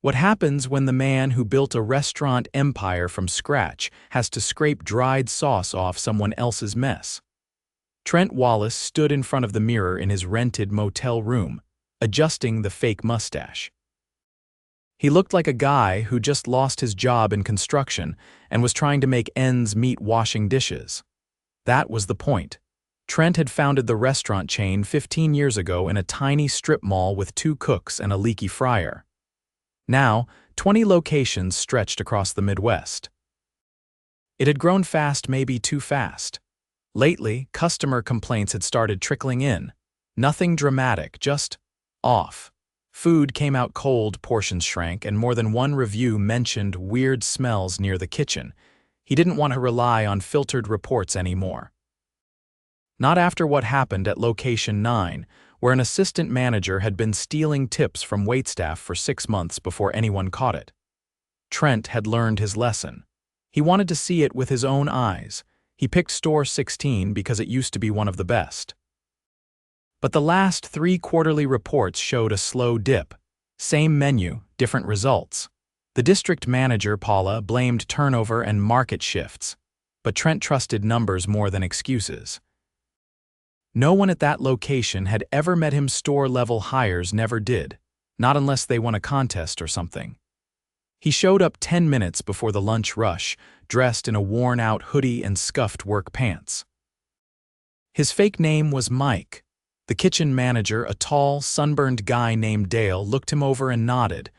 What happens when the man who built a restaurant empire from scratch has to scrape dried sauce off someone else's mess? Trent Wallace stood in front of the mirror in his rented motel room, adjusting the fake mustache. He looked like a guy who just lost his job in construction and was trying to make ends meet washing dishes. That was the point. Trent had founded the restaurant chain 15 years ago in a tiny strip mall with 2 cooks and a leaky fryer. Now, 20 locations stretched across the Midwest. It had grown fast, maybe too fast. Lately, customer complaints had started trickling in. Nothing dramatic, just off. Food came out cold, portions shrank, and more than one review mentioned weird smells near the kitchen. He didn't want to rely on filtered reports anymore. Not after what happened at Location 9, where an assistant manager had been stealing tips from waitstaff for 6 months before anyone caught it. Trent had learned his lesson. He wanted to see it with his own eyes. He picked Store 16 because it used to be one of the best. But the last 3 quarterly reports showed a slow dip. Same menu, different results. The district manager, Paula, blamed turnover and market shifts. But Trent trusted numbers more than excuses. No one at that location had ever met him. Store-level hires never did, not unless they won a contest or something. He showed up 10 minutes before the lunch rush, dressed in a worn-out hoodie and scuffed work pants. His fake name was Mike. The kitchen manager, a tall, sunburned guy named Dale, looked him over and nodded.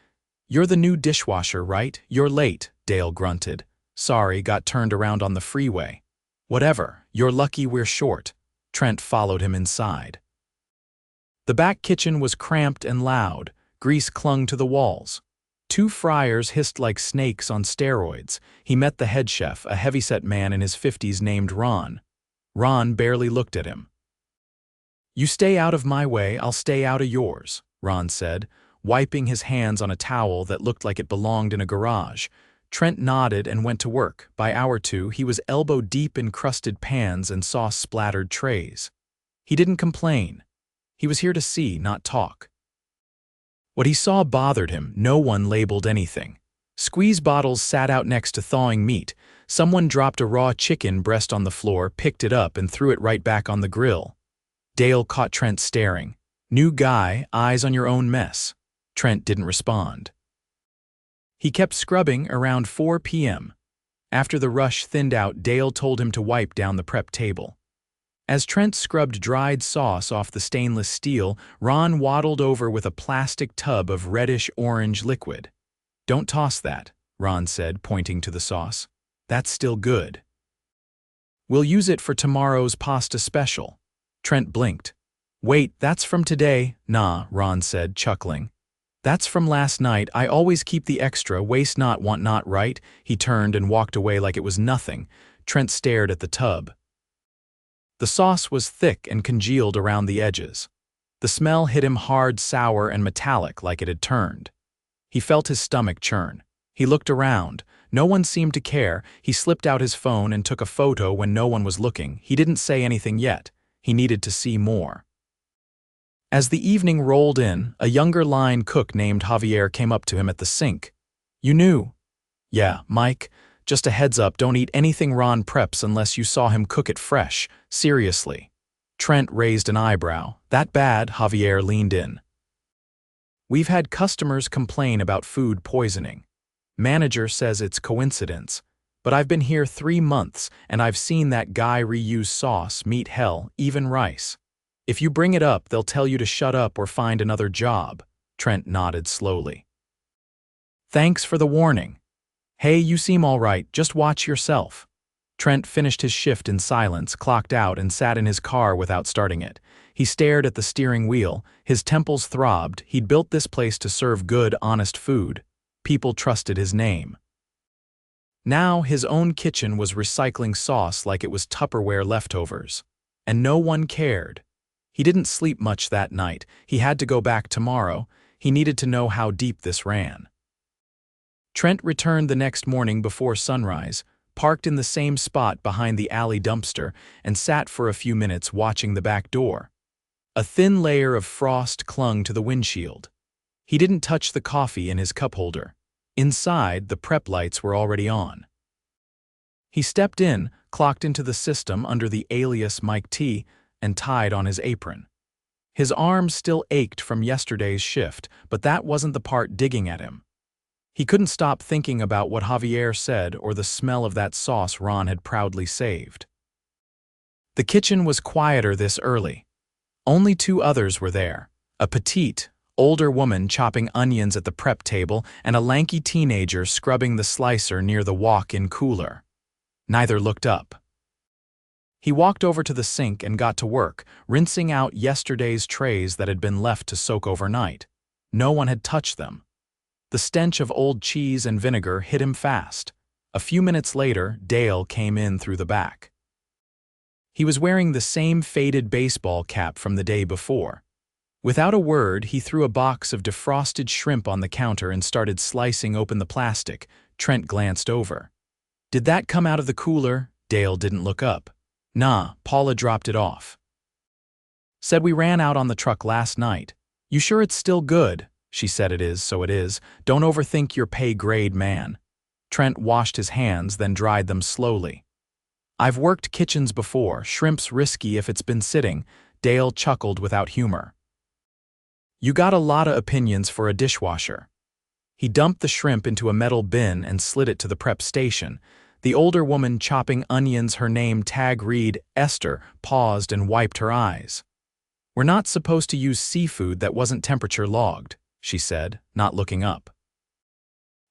"You're the new dishwasher, right? You're late," Dale grunted. "Sorry, got turned around on the freeway." "Whatever, you're lucky we're short." Trent followed him inside. The back kitchen was cramped and loud. Grease clung to the walls. 2 fryers hissed like snakes on steroids. He met the head chef, a heavyset man in his 50s named Ron. Ron barely looked at him. "You stay out of my way, I'll stay out of yours," Ron said, wiping his hands on a towel that looked like it belonged in a garage. Trent nodded and went to work. By hour 2, he was elbow-deep in crusted pans and sauce-splattered trays. He didn't complain. He was here to see, not talk. What he saw bothered him. No one labeled anything. Squeeze bottles sat out next to thawing meat. Someone dropped a raw chicken breast on the floor, picked it up, and threw it right back on the grill. Dale caught Trent staring. "New guy, eyes on your own mess." Trent didn't respond. He kept scrubbing around 4 p.m. After the rush thinned out, Dale told him to wipe down the prep table. As Trent scrubbed dried sauce off the stainless steel, Ron waddled over with a plastic tub of reddish-orange liquid. "Don't toss that," Ron said, pointing to the sauce. "That's still good. We'll use it for tomorrow's pasta special." Trent blinked. "Wait, that's from today." "Nah," Ron said, chuckling. "That's from last night. I always keep the extra, waste not, want not, right?" He turned and walked away like it was nothing. Trent stared at the tub. The sauce was thick and congealed around the edges. The smell hit him hard, sour, and metallic like it had turned. He felt his stomach churn. He looked around. No one seemed to care. He slipped out his phone and took a photo when no one was looking. He didn't say anything yet. He needed to see more. As the evening rolled in, a younger line cook named Javier came up to him at the sink. "You knew?" "Yeah, Mike. Just a heads up, don't eat anything Ron preps unless you saw him cook it fresh. Seriously." Trent raised an eyebrow. "That bad?" Javier leaned in. "We've had customers complain about food poisoning. Manager says it's coincidence. But I've been here 3 months, and I've seen that guy reuse sauce, meat, hell, even rice. If you bring it up, they'll tell you to shut up or find another job." Trent nodded slowly. "Thanks for the warning. Hey, you seem all right, just watch yourself." Trent finished his shift in silence, clocked out, and sat in his car without starting it. He stared at the steering wheel. His temples throbbed. He'd built this place to serve good, honest food. People trusted his name. Now his own kitchen was recycling sauce like it was Tupperware leftovers. And no one cared. He didn't sleep much that night. He had to go back tomorrow. He needed to know how deep this ran. Trent returned the next morning before sunrise, parked in the same spot behind the alley dumpster, and sat for a few minutes watching the back door. A thin layer of frost clung to the windshield. He didn't touch the coffee in his cup holder. Inside, the prep lights were already on. He stepped in, clocked into the system under the alias Mike T, and tied on his apron. His arms still ached from yesterday's shift, but that wasn't the part digging at him. He couldn't stop thinking about what Javier said or the smell of that sauce Ron had proudly saved. The kitchen was quieter this early. Only two others were there, a petite, older woman chopping onions at the prep table and a lanky teenager scrubbing the slicer near the walk-in cooler. Neither looked up. He walked over to the sink and got to work, rinsing out yesterday's trays that had been left to soak overnight. No one had touched them. The stench of old cheese and vinegar hit him fast. A few minutes later, Dale came in through the back. He was wearing the same faded baseball cap from the day before. Without a word, he threw a box of defrosted shrimp on the counter and started slicing open the plastic. Trent glanced over. "Did that come out of the cooler?" Dale didn't look up. "Nah, Paula dropped it off. Said we ran out on the truck last night. You sure it's still good?" She said, "It is, so it is. Don't overthink your pay grade, man." Trent washed his hands, then dried them slowly. "I've worked kitchens before. Shrimp's risky if it's been sitting." Dale chuckled without humor. "You got a lot of opinions for a dishwasher." He dumped the shrimp into a metal bin and slid it to the prep station. The older woman chopping onions, her name tag read Esther, paused and wiped her eyes. "We're not supposed to use seafood that wasn't temperature logged," she said, not looking up.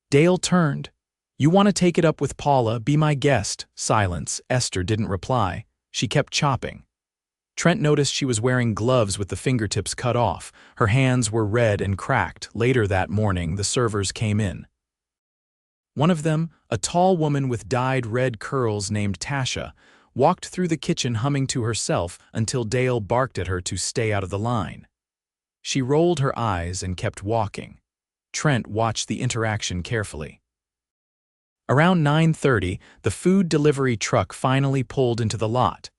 Dale turned. "You want to take it up with Paula, be my guest." Silence. Esther didn't reply. She kept chopping. Trent noticed she was wearing gloves with the fingertips cut off. Her hands were red and cracked. Later that morning, the servers came in. One of them, a tall woman with dyed red curls named Tasha, walked through the kitchen humming to herself until Dale barked at her to stay out of the line. She rolled her eyes and kept walking. Trent watched the interaction carefully. Around 9:30, the food delivery truck finally pulled into the lot.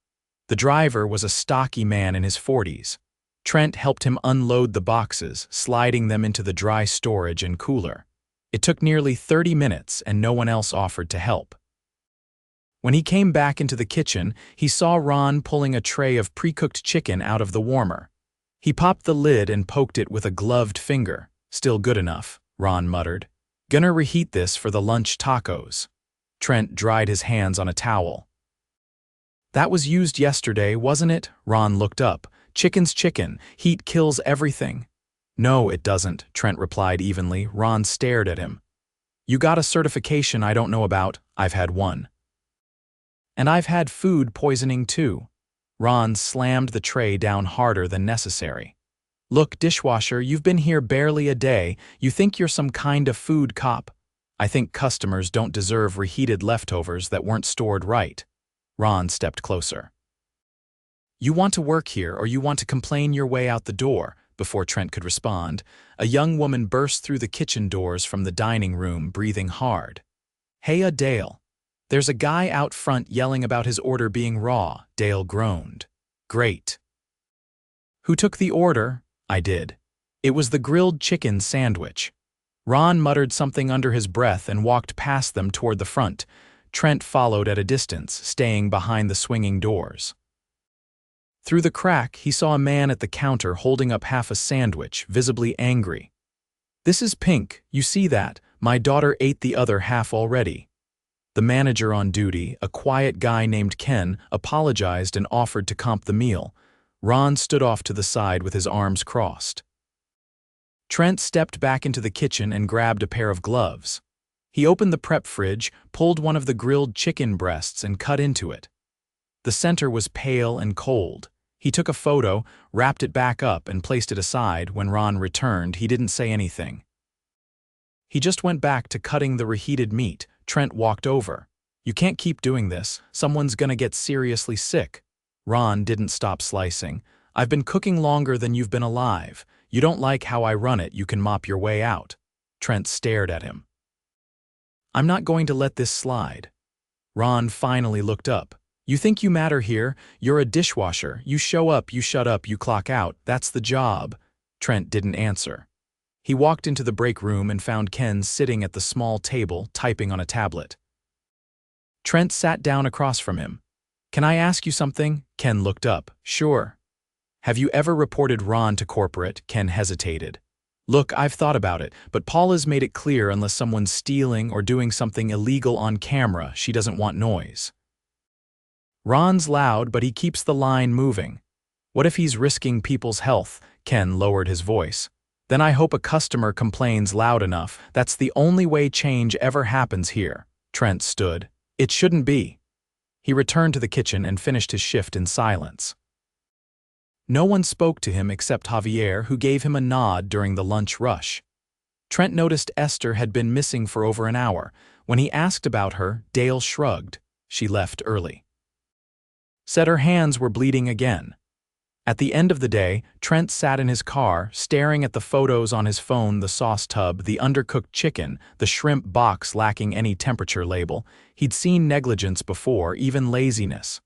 The driver was a stocky man in his 40s. Trent helped him unload the boxes, sliding them into the dry storage and cooler. It took nearly 30 minutes, and no one else offered to help. When he came back into the kitchen, he saw Ron pulling a tray of pre-cooked chicken out of the warmer. He popped the lid and poked it with a gloved finger. "Still good enough," Ron muttered. "Gonna reheat this for the lunch tacos." Trent dried his hands on a towel. "That was used yesterday, wasn't it?" Ron looked up. "Chicken's chicken. Heat kills everything." "No, it doesn't," Trent replied evenly. Ron stared at him. "You got a certification I don't know about." "I've had one. And I've had food poisoning too." Ron slammed the tray down harder than necessary. "Look, dishwasher, you've been here barely a day. You think you're some kind of food cop? I think customers don't deserve reheated leftovers that weren't stored right." Ron stepped closer. "You want to work here or you want to complain your way out the door?" Before Trent could respond, a young woman burst through the kitchen doors from the dining room, breathing hard. "Hey, Dale. There's a guy out front yelling about his order being raw." Dale groaned. "Great. Who took the order?" "I did. It was the grilled chicken sandwich." Ron muttered something under his breath and walked past them toward the front. Trent followed at a distance, staying behind the swinging doors. Through the crack, he saw a man at the counter holding up half a sandwich, visibly angry. "This is pink, you see that? My daughter ate the other half already." The manager on duty, a quiet guy named Ken, apologized and offered to comp the meal. Ron stood off to the side with his arms crossed. Trent stepped back into the kitchen and grabbed a pair of gloves. He opened the prep fridge, pulled one of the grilled chicken breasts and cut into it. The center was pale and cold. He took a photo, wrapped it back up, and placed it aside. When Ron returned, he didn't say anything. He just went back to cutting the reheated meat. Trent walked over. "You can't keep doing this. Someone's gonna get seriously sick." Ron didn't stop slicing. "I've been cooking longer than you've been alive. You don't like how I run it, you can mop your way out." Trent stared at him. "I'm not going to let this slide." Ron finally looked up. "You think you matter here? You're a dishwasher. You show up, you shut up, you clock out. That's the job." Trent didn't answer. He walked into the break room and found Ken sitting at the small table, typing on a tablet. Trent sat down across from him. "Can I ask you something?" Ken looked up. "Sure." "Have you ever reported Ron to corporate?" Ken hesitated. "Look, I've thought about it, but Paula's made it clear unless someone's stealing or doing something illegal on camera, she doesn't want noise." "Ron's loud, but he keeps the line moving. What if he's risking people's health?" Ken lowered his voice. "Then I hope a customer complains loud enough. That's the only way change ever happens here." Trent stood. "It shouldn't be." He returned to the kitchen and finished his shift in silence. No one spoke to him except Javier, who gave him a nod during the lunch rush. Trent noticed Esther had been missing for over an hour. When he asked about her, Dale shrugged. She left early. Said her hands were bleeding again. At the end of the day, Trent sat in his car, staring at the photos on his phone, the sauce tub, the undercooked chicken, the shrimp box lacking any temperature label. He'd seen negligence before, even laziness.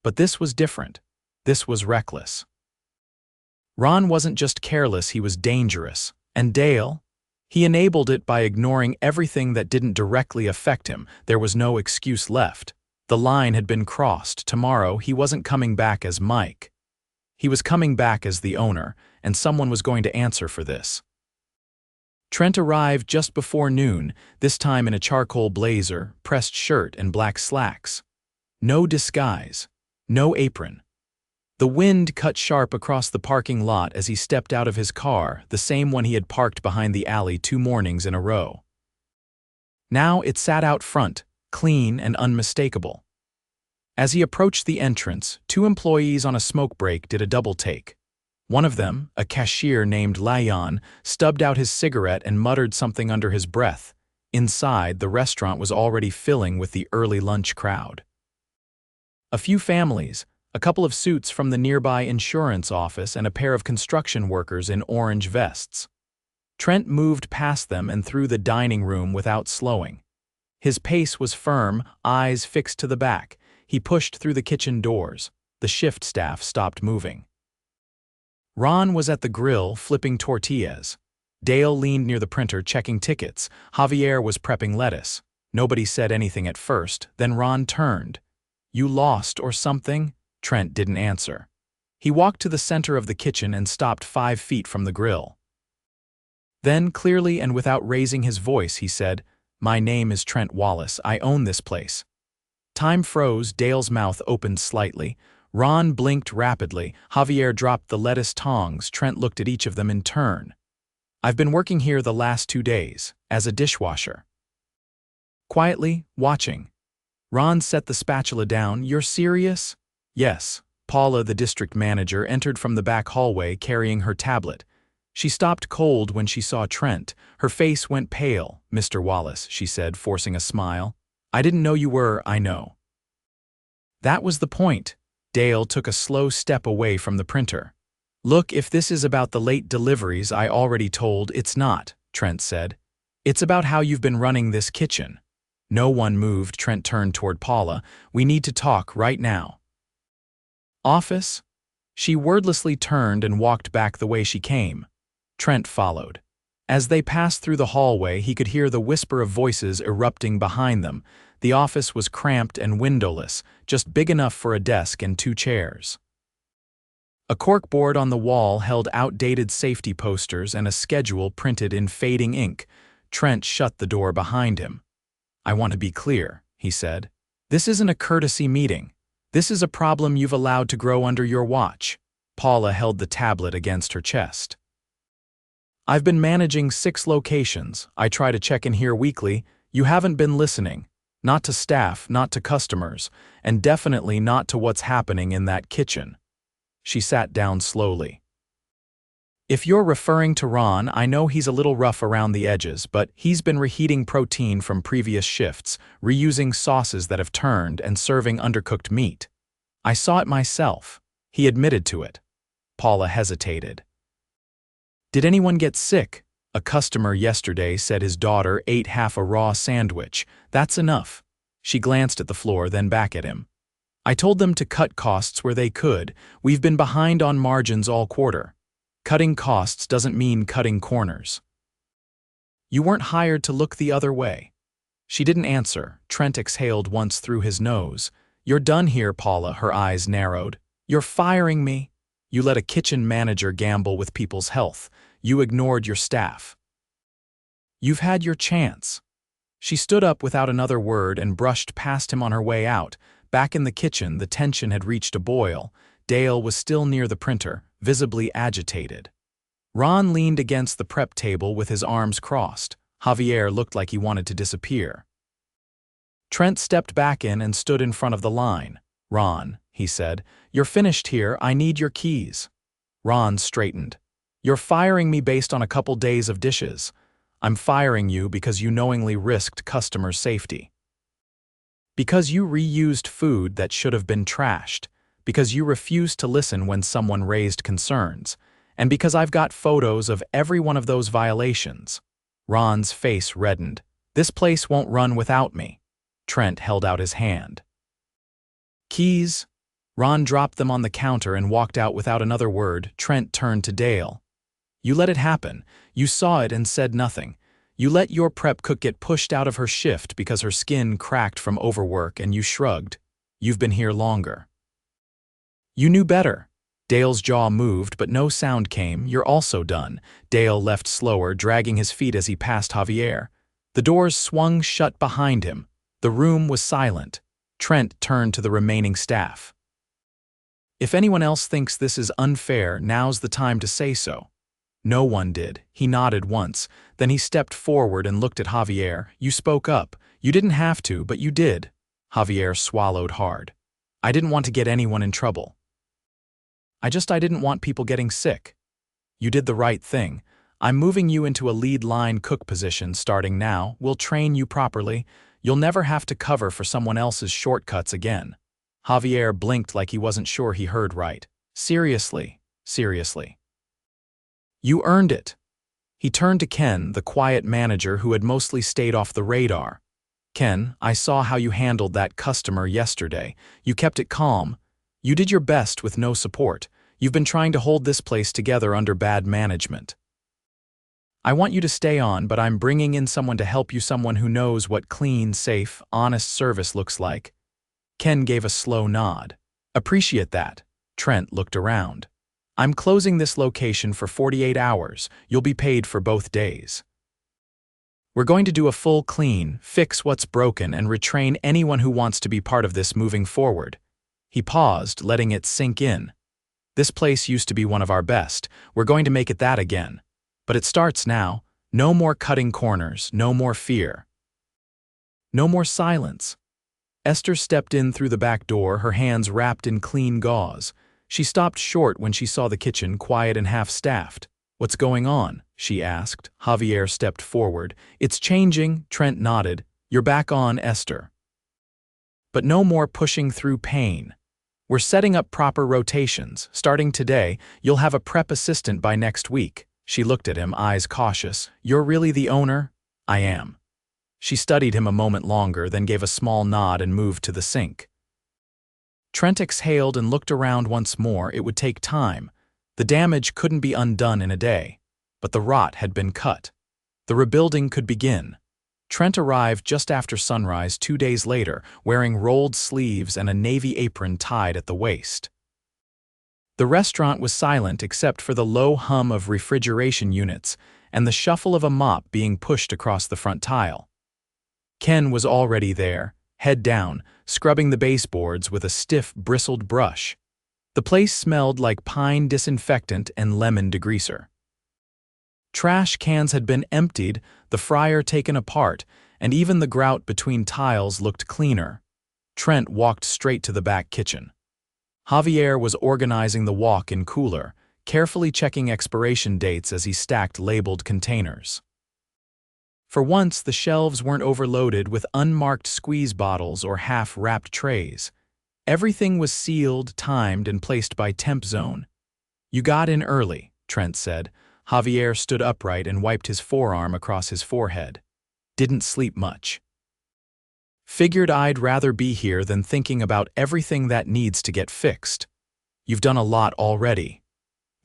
But this was different. This was reckless. Ron wasn't just careless, he was dangerous. And Dale? He enabled it by ignoring everything that didn't directly affect him. There was no excuse left. The line had been crossed. Tomorrow, he wasn't coming back as Mike. He was coming back as the owner, and someone was going to answer for this. Trent arrived just before noon, this time in a charcoal blazer, pressed shirt, and black slacks. No disguise. No apron. The wind cut sharp across the parking lot as he stepped out of his car, the same one he had parked behind the alley 2 mornings in a row. Now it sat out front, clean and unmistakable. As he approached the entrance, 2 employees on a smoke break did a double take. One of them, a cashier named Layan, stubbed out his cigarette and muttered something under his breath. Inside, the restaurant was already filling with the early lunch crowd. A few families, a couple of suits from the nearby insurance office, and a pair of construction workers in orange vests. Trent moved past them and through the dining room without slowing. His pace was firm, eyes fixed to the back. He pushed through the kitchen doors. The shift staff stopped moving. Ron was at the grill, flipping tortillas. Dale leaned near the printer, checking tickets. Javier was prepping lettuce. Nobody said anything at first, then Ron turned. "You lost or something?" Trent didn't answer. He walked to the center of the kitchen and stopped 5 feet from the grill. Then, clearly and without raising his voice, he said, "My name is Trent Wallace. I own this place." Time froze. Dale's mouth opened slightly. Ron blinked rapidly. Javier dropped the lettuce tongs. Trent looked at each of them in turn. "I've been working here the last 2 days, as a dishwasher." Quietly, watching. Ron set the spatula down. "You're serious?" "Yes." Paula, the district manager, entered from the back hallway carrying her tablet. She stopped cold when she saw Trent. Her face went pale. "Mr. Wallace," she said, forcing a smile. "I didn't know you were, I know." That was the point. Dale took a slow step away from the printer. "Look, if this is about the late deliveries, I already told." "It's not," Trent said. "It's about how you've been running this kitchen." No one moved. Trent turned toward Paula. "We need to talk right now." "Office?" She wordlessly turned and walked back the way she came. Trent followed. As they passed through the hallway, he could hear the whisper of voices erupting behind them. The office was cramped and windowless, just big enough for a desk and 2 chairs. A corkboard on the wall held outdated safety posters and a schedule printed in fading ink. Trent shut the door behind him. "I want to be clear," he said. "This isn't a courtesy meeting. This is a problem you've allowed to grow under your watch." Paula held the tablet against her chest. "I've been managing 6 locations. I try to check in here weekly. You haven't been listening. Not to staff, not to customers, and definitely not to what's happening in that kitchen." She sat down slowly. "If you're referring to Ron, I know he's a little rough around the edges, but he's been reheating protein from previous shifts, reusing sauces that have turned, and serving undercooked meat. I saw it myself." He admitted to it. Paula hesitated. "Did anyone get sick?" "A customer yesterday said his daughter ate half a raw sandwich. That's enough." She glanced at the floor, then back at him. "I told them to cut costs where they could. We've been behind on margins all quarter. Cutting costs doesn't mean cutting corners." You weren't hired to look the other way." She didn't answer. Trent exhaled once through his nose. "You're done here, Paula," her eyes narrowed. "You're firing me. You let a kitchen manager gamble with people's health. You ignored your staff. You've had your chance." She stood up without another word and brushed past him on her way out. Back in the kitchen, the tension had reached a boil. Dale was still near the printer, visibly agitated. Ron leaned against the prep table with his arms crossed. Javier looked like he wanted to disappear. Trent stepped back in and stood in front of the line. "Ron," he said, "you're finished here. I need your keys." Ron straightened. "You're firing me based on a couple days of dishes. I'm firing you because you knowingly risked customer safety. Because you reused food that should have been trashed. Because you refused to listen when someone raised concerns. And because I've got photos of every one of those violations." Ron's face reddened. "This place won't run without me." Trent held out his hand. "Keys?" Ron dropped them on the counter and walked out without another word. Trent turned to Dale. "You let it happen. You saw it and said nothing. You let your prep cook get pushed out of her shift because her skin cracked from overwork and you shrugged. You've been here longer. You knew better." Dale's jaw moved, but no sound came. "You're also done." Dale left slower, dragging his feet as he passed Javier. The doors swung shut behind him. The room was silent. Trent turned to the remaining staff. "If anyone else thinks this is unfair, now's the time to say so." No one did. He nodded once. Then he stepped forward and looked at Javier. "You spoke up. You didn't have to, but you did." Javier swallowed hard. "I didn't want to get anyone in trouble. I didn't want people getting sick." "You did the right thing. I'm moving you into a lead line cook position starting now. We'll train you properly. You'll never have to cover for someone else's shortcuts again." Javier blinked like he wasn't sure he heard right. "Seriously, seriously. You earned it." He turned to Ken, the quiet manager who had mostly stayed off the radar. "Ken, I saw how you handled that customer yesterday. You kept it calm. You did your best with no support. You've been trying to hold this place together under bad management. I want you to stay on, but I'm bringing in someone to help you, someone who knows what clean, safe, honest service looks like." Ken gave a slow nod. "Appreciate that." Trent looked around. "I'm closing this location for 48 hours. You'll be paid for both days. We're going to do a full clean, fix what's broken, and retrain anyone who wants to be part of this moving forward." He paused, letting it sink in. "This place used to be one of our best. We're going to make it that again. But it starts now. No more cutting corners, no more fear. No more silence." Esther stepped in through the back door, her hands wrapped in clean gauze. She stopped short when she saw the kitchen quiet and half-staffed. "What's going on?" she asked. Javier stepped forward. "It's changing," Trent nodded. "You're back on, Esther. But no more pushing through pain. We're setting up proper rotations. Starting today, you'll have a prep assistant by next week." She looked at him, eyes cautious. "You're really the owner?" "I am." She studied him a moment longer, then gave a small nod and moved to the sink. Trent exhaled and looked around once more. It would take time. The damage couldn't be undone in a day. But the rot had been cut. The rebuilding could begin. Trent arrived just after sunrise 2 days later, wearing rolled sleeves and a navy apron tied at the waist. The restaurant was silent except for the low hum of refrigeration units and the shuffle of a mop being pushed across the front tile. Ken was already there, head down, scrubbing the baseboards with a stiff, bristled brush. The place smelled like pine disinfectant and lemon degreaser. Trash cans had been emptied, the fryer taken apart, and even the grout between tiles looked cleaner. Trent walked straight to the back kitchen. Javier was organizing the walk-in cooler, carefully checking expiration dates as he stacked labeled containers. For once, the shelves weren't overloaded with unmarked squeeze bottles or half-wrapped trays. Everything was sealed, timed, and placed by temp zone. "You got in early," Trent said. Javier stood upright and wiped his forearm across his forehead. "Didn't sleep much. Figured I'd rather be here than thinking about everything that needs to get fixed." "You've done a lot already."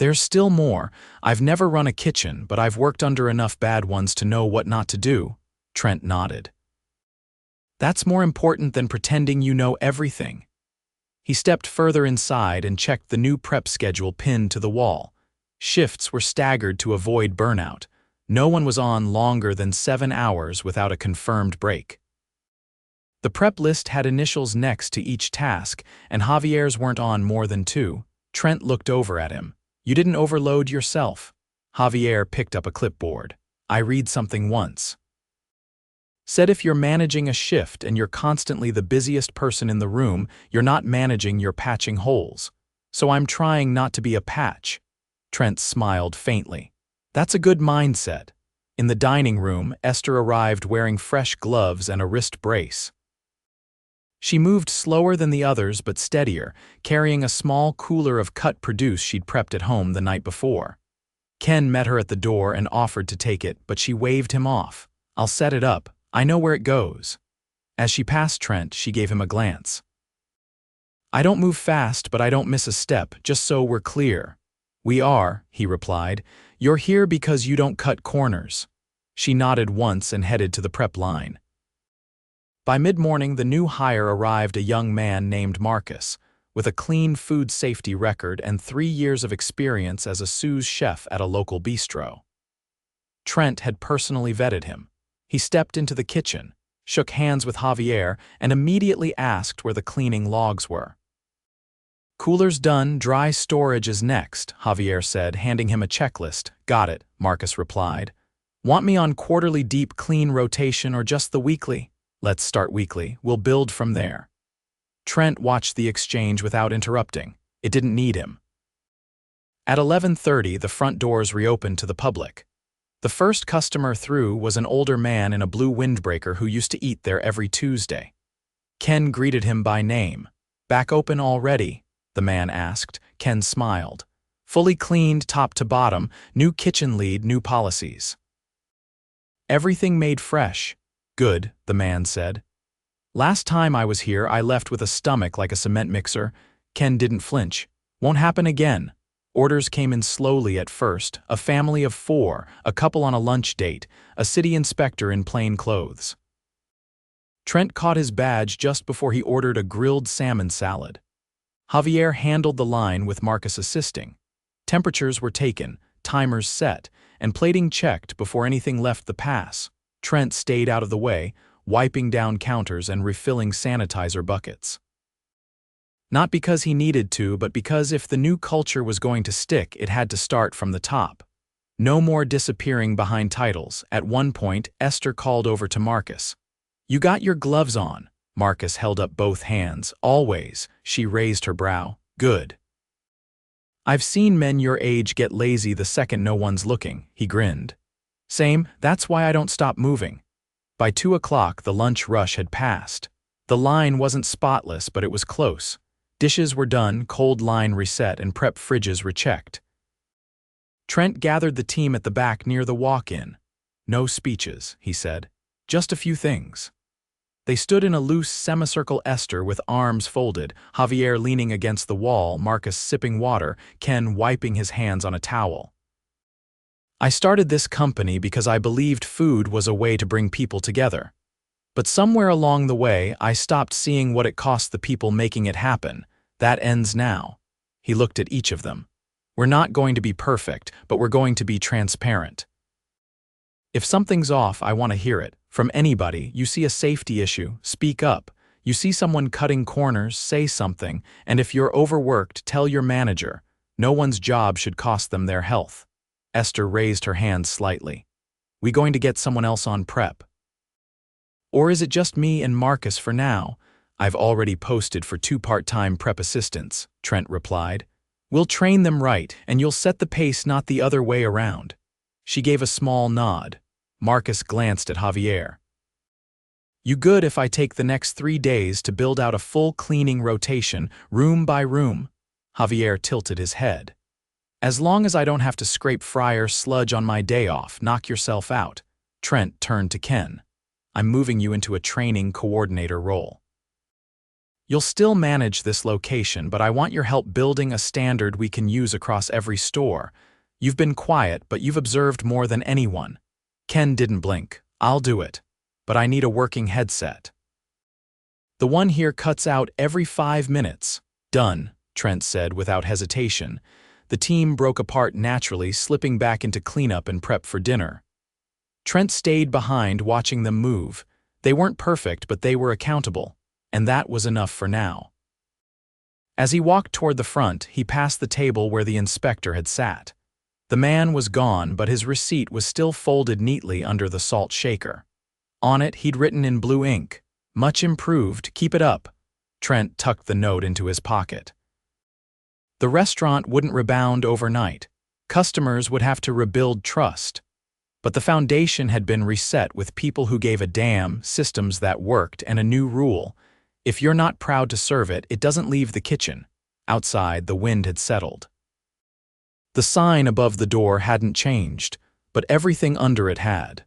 There's still more. I've never run a kitchen, but I've worked under enough bad ones to know what not to do. Trent nodded. That's more important than pretending you know everything. He stepped further inside and checked the new prep schedule pinned to the wall. Shifts were staggered to avoid burnout. No one was on longer than 7 hours without a confirmed break. The prep list had initials next to each task, and Javier's weren't on more than 2. Trent looked over at him. You didn't overload yourself. Javier picked up a clipboard. I read something once. Said if you're managing a shift and you're constantly the busiest person in the room, you're not managing, you're patching holes. So I'm trying not to be a patch. Trent smiled faintly. That's a good mindset. In the dining room, Esther arrived wearing fresh gloves and a wrist brace. She moved slower than the others but steadier, carrying a small cooler of cut produce she'd prepped at home the night before. Ken met her at the door and offered to take it, but she waved him off. I'll set it up. I know where it goes. As she passed Trent, she gave him a glance. I don't move fast, but I don't miss a step, just so we're clear. We are, he replied. You're here because you don't cut corners. She nodded once and headed to the prep line. By mid-morning, the new hire arrived, a young man named Marcus, with a clean food safety record and 3 years of experience as a sous chef at a local bistro. Trent had personally vetted him. He stepped into the kitchen, shook hands with Javier, and immediately asked where the cleaning logs were. Cooler's done, dry storage is next, Javier said, handing him a checklist. Got it, Marcus replied. Want me on quarterly deep clean rotation or just the weekly? Let's start weekly, we'll build from there. Trent watched the exchange without interrupting. It didn't need him. At 11:30, the front doors reopened to the public. The first customer through was an older man in a blue windbreaker who used to eat there every Tuesday. Ken greeted him by name. Back open already? The man asked. Ken smiled. Fully cleaned top to bottom, new kitchen lead, new policies. Everything made fresh. Good, the man said. Last time I was here, I left with a stomach like a cement mixer. Ken didn't flinch. Won't happen again. Orders came in slowly at first, a family of 4, a couple on a lunch date, a city inspector in plain clothes. Trent caught his badge just before he ordered a grilled salmon salad. Javier handled the line with Marcus assisting. Temperatures were taken, timers set, and plating checked before anything left the pass. Trent stayed out of the way, wiping down counters and refilling sanitizer buckets. Not because he needed to, but because if the new culture was going to stick, it had to start from the top. No more disappearing behind titles. At one point, Esther called over to Marcus. You got your gloves on. Marcus held up both hands. Always. She raised her brow. Good. I've seen men your age get lazy the second no one's looking, he grinned. Same, that's why I don't stop moving. By 2 o'clock, the lunch rush had passed. The line wasn't spotless, but it was close. Dishes were done, cold line reset, and prep fridges rechecked. Trent gathered the team at the back near the walk-in. No speeches, he said. Just a few things. They stood in a loose semicircle, Esther with arms folded, Javier leaning against the wall, Marcus sipping water, Ken wiping his hands on a towel. I started this company because I believed food was a way to bring people together. But somewhere along the way, I stopped seeing what it cost the people making it happen. That ends now. He looked at each of them. We're not going to be perfect, but we're going to be transparent. If something's off, I want to hear it. From anybody. You see a safety issue, speak up. You see someone cutting corners, say something. And if you're overworked, tell your manager. No one's job should cost them their health. Esther raised her hand slightly. We going to get someone else on prep? Or is it just me and Marcus for now? I've already posted for 2 part-time prep assistants, Trent replied. We'll train them right, and you'll set the pace, not the other way around. She gave a small nod. Marcus glanced at Javier. You good if I take the next 3 days to build out a full cleaning rotation, room by room? Javier tilted his head. As long as I don't have to scrape fryer sludge on my day off, knock yourself out. Trent turned to Ken. I'm moving you into a training coordinator role. You'll still manage this location, but I want your help building a standard we can use across every store. You've been quiet, but you've observed more than anyone. Ken didn't blink. I'll do it. But I need a working headset. The one here cuts out every 5 minutes. Done, Trent said without hesitation. The team broke apart naturally, slipping back into cleanup and prep for dinner. Trent stayed behind, watching them move. They weren't perfect, but they were accountable, and that was enough for now. As he walked toward the front, he passed the table where the inspector had sat. The man was gone, but his receipt was still folded neatly under the salt shaker. On it, he'd written in blue ink, "Much improved, keep it up." Trent tucked the note into his pocket. The restaurant wouldn't rebound overnight. Customers would have to rebuild trust. But the foundation had been reset with people who gave a damn, systems that worked, and a new rule. If you're not proud to serve it, it doesn't leave the kitchen. Outside, the wind had settled. The sign above the door hadn't changed, but everything under it had.